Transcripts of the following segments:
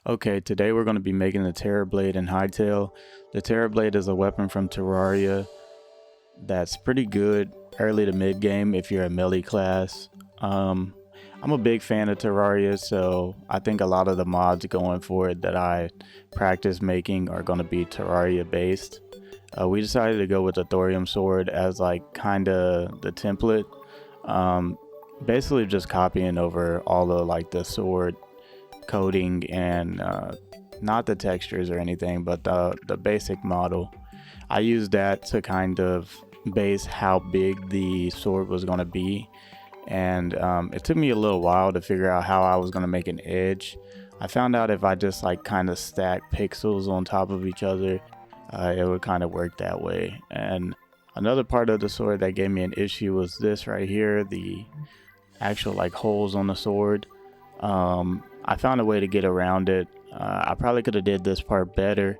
Okay, today we're going to be making the Terrablade and Hytale. The Terrablade is a weapon from Terraria that's pretty good early to mid game if you're a melee class. Um, I'm a big fan of Terraria, so I think a lot of the mods going forward that I practice making are going to be Terraria based. We decided to go with the thorium sword as like kind of the template. Um, Basically just copying over all of like the sword coding and not the textures or anything, but the basic model. I used that to kind of base how big the sword was going to be, and it took me a little while to figure out how I was going to make an edge. I found out if I just like kind of stack pixels on top of each other, it would kind of work that way. And another part of the sword that gave me an issue was this right here, the actual like holes on the sword. I found a way to get around it. I probably could have did this part better,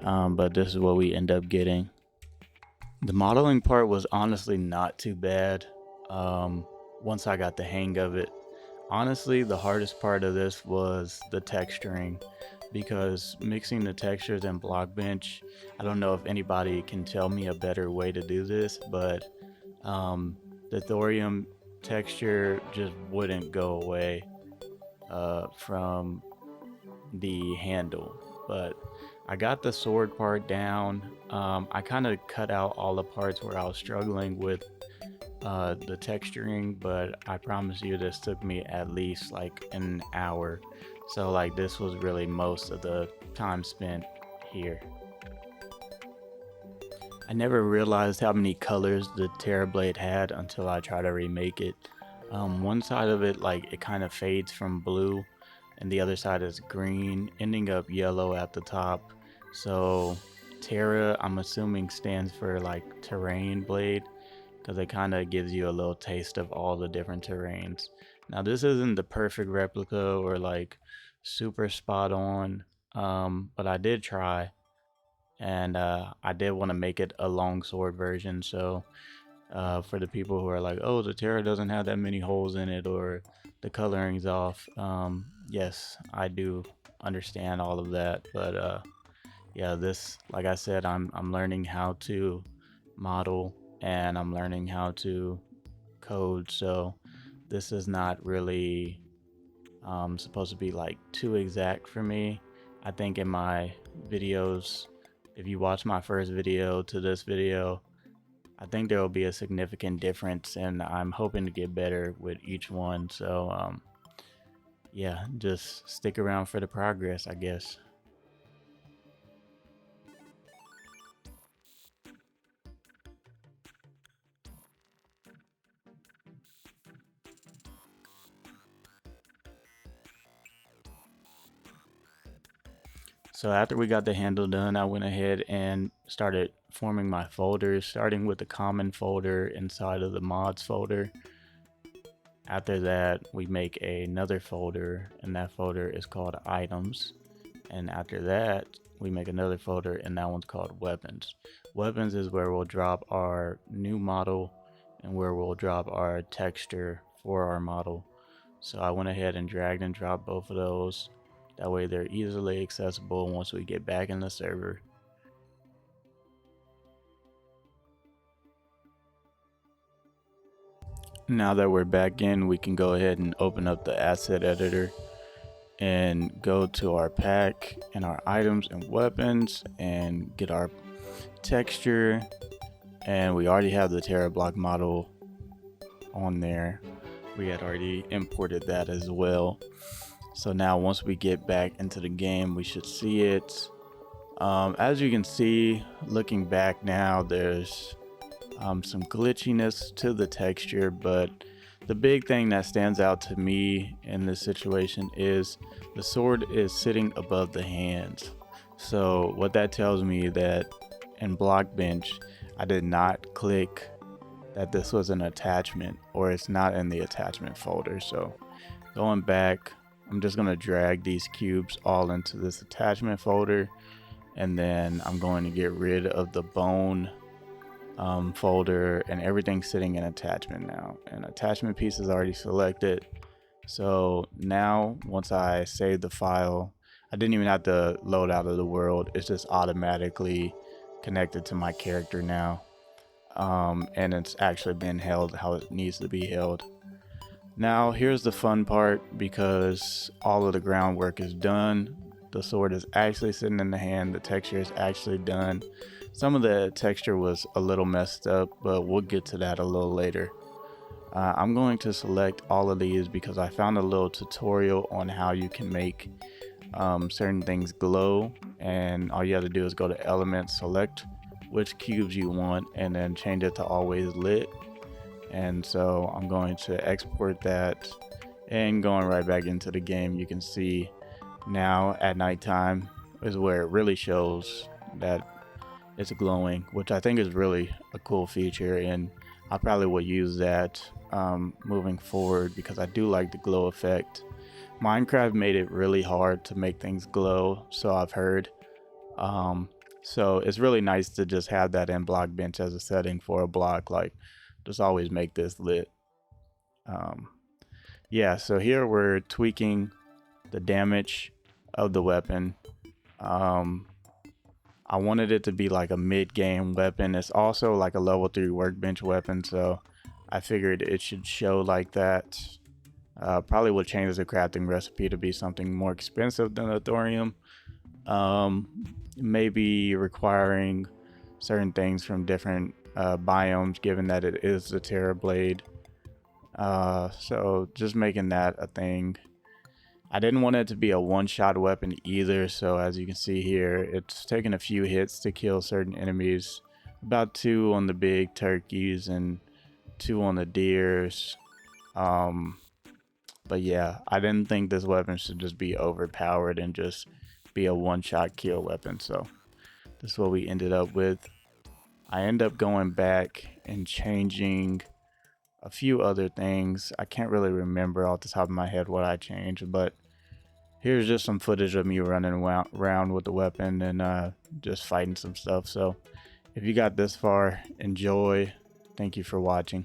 but this is what we end up getting. The modeling part was honestly not too bad once I got the hang of it. Honestly, the hardest part of this was the texturing, because mixing the textures in Blockbench, I don't know if anybody can tell me a better way to do this, but the thorium texture just wouldn't go away from the handle. But I got the sword part down. I kind of cut out all the parts where I was struggling with the texturing, but I promise you this took me at least like an hour. So like this was really most of the time spent here. I never realized how many colors the Terrablade had until I tried to remake it. One side of it, like it kind of fades from blue, and the other side is green, ending up yellow at the top. So Terra, I'm assuming, stands for like terrain blade, because it kind of gives you a little taste of all the different terrains. Now this isn't the perfect replica or like super spot on, but I did try, and I did want to make it a longsword version. So for the people who are like, oh, the Terra doesn't have that many holes in it or the coloring's off, yes, I do understand all of that. But yeah, this, like I said, I'm learning how to model and I'm learning how to code. So this is not really supposed to be like too exact for me. I think in my videos, if you watch my first video to this video, I think there will be a significant difference, and I'm hoping to get better with each one. So yeah, just stick around for the progress, I guess. So after we got the handle done, I went ahead and started forming my folders, starting with the common folder inside of the mods folder. After that, we make another folder, and that folder is called items. And after that, we make another folder, and that one's called weapons. Weapons is where we'll drop our new model and where we'll drop our texture for our model. So I went ahead and dragged and dropped both of those. That way they're easily accessible once we get back in the server. Now that we're back in, we can go ahead and open up the asset editor and go to our pack and our items and weapons and get our texture. And we already have the Terra block model on there. We had already imported that as well. So now once we get back into the game, we should see it. As you can see, looking back now, there's some glitchiness to the texture, but the big thing that stands out to me in this situation is the sword is sitting above the hands. So what that tells me that in Blockbench, I did not click that this was an attachment, or it's not in the attachment folder. So going back, I'm just gonna drag these cubes all into this attachment folder, and then I'm going to get rid of the bone folder, and everything's sitting in attachment now, and attachment piece is already selected. So now once I save the file, I didn't even have to load out of the world. It's just automatically connected to my character now. And it's actually been held how it needs to be held. Now here's the fun part, because all of the groundwork is done. The sword is actually sitting in the hand. The texture is actually done. Some of the texture was a little messed up, but we'll get to that a little later. I'm going to select all of these because I found a little tutorial on how you can make certain things glow, and all you have to do is go to elements, select which cubes you want, and then change it to always lit. And so I'm going to export that, and going right back into the game, you can see now at nighttime is where it really shows that it's glowing, which I think is really a cool feature, and I probably will use that moving forward because I do like the glow effect. Minecraft made it really hard to make things glow, so I've heard. So it's really nice to just have that in block bench as a setting for a block, like just always make this lit. Yeah, so here we're tweaking the damage of the weapon. I wanted it to be like a mid-game weapon. It's also like a level 3 workbench weapon, so I figured it should show like that. Probably would change the crafting recipe to be something more expensive than the thorium. Maybe requiring certain things from different biomes, given that it is the Terrablade. So just making that a thing. I didn't want it to be a one-shot weapon either, so as you can see here, it's taking a few hits to kill certain enemies. About 2 on the big turkeys and 2 on the deers. But yeah, I didn't think this weapon should just be overpowered and just be a one-shot kill weapon, so this is what we ended up with. I end up going back and changing a few other things. I can't really remember off the top of my head what I changed, but here's just some footage of me running around with the weapon and just fighting some stuff. So if you got this far, enjoy. Thank you for watching.